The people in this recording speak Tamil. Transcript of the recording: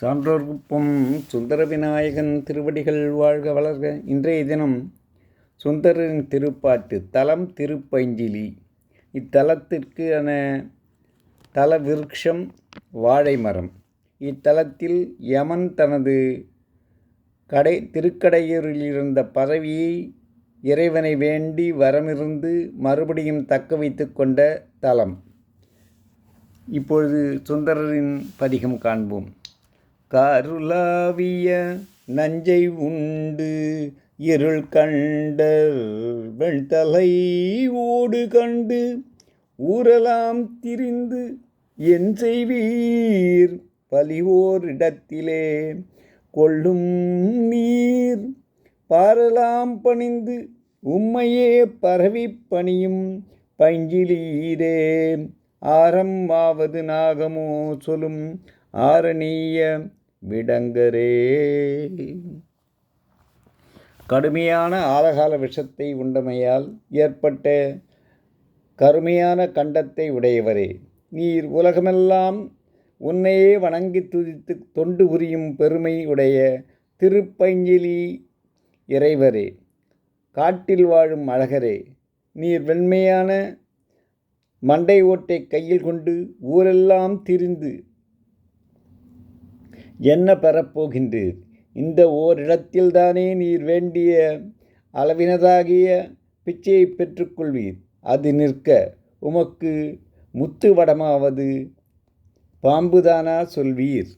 சான்றோர்க்குப்பம் சுந்தர விநாயகன் திருவடிகள் வாழ்க வளர்க. இன்றைய தினம் சுந்தரரின் திருப்பாட்டு தலம் திருப்பைஞ்சிலி. இத்தலத்திற்கு தல விருட்சம் வாழை மரம். இத்தலத்தில் யமன் தனது திருக்கடையூரில் இருந்த பதவியை இறைவனை வேண்டி வரமிருந்து மறுபடியும் தக்க வைத்து கொண்ட தலம். இப்பொழுது சுந்தரரின் பதிகம் காண்போம். கருளாவிய நஞ்சை உண்டு இருள் கண்ட வெண்தலை ஓடு கண்டு ஊரெலாம் திரிந்து என் செய்வீர் பலிவோர் இடத்திலே கொள்ளும் நீர் பாரலாம் பணிந்து உம்மையே பரவி பணியும் பைஞ்சிலீரே ஆரம் ஆவது நாகமோ சொல்லும் ஆரணிய விடங்கரே. கடுமையான ஆலகால விஷத்தை உண்டமையால் ஏற்பட்ட கருமையான கண்டத்தை உடையவரே, நீர் உலகமெல்லாம் உன்னையே வணங்கி துதித்து தொண்டு புரியும் பெருமை உடைய திருப்பைஞ்சிலி இறைவரே, காட்டில் வாழும் அழகரே, நீர் வெண்மையான மண்டை ஓட்டை கையில் கொண்டு ஊரெல்லாம் திரிந்து என்ன பெறப்போகின்றீர்? இந்த ஓரிடத்தில்தானே நீர் வேண்டிய அளவினதாகிய பிச்சையை பெற்றுக்கொள்வீர். அது நிற்க உமக்கு முத்து வடமாவது பாம்புதானா சொல்வீர்?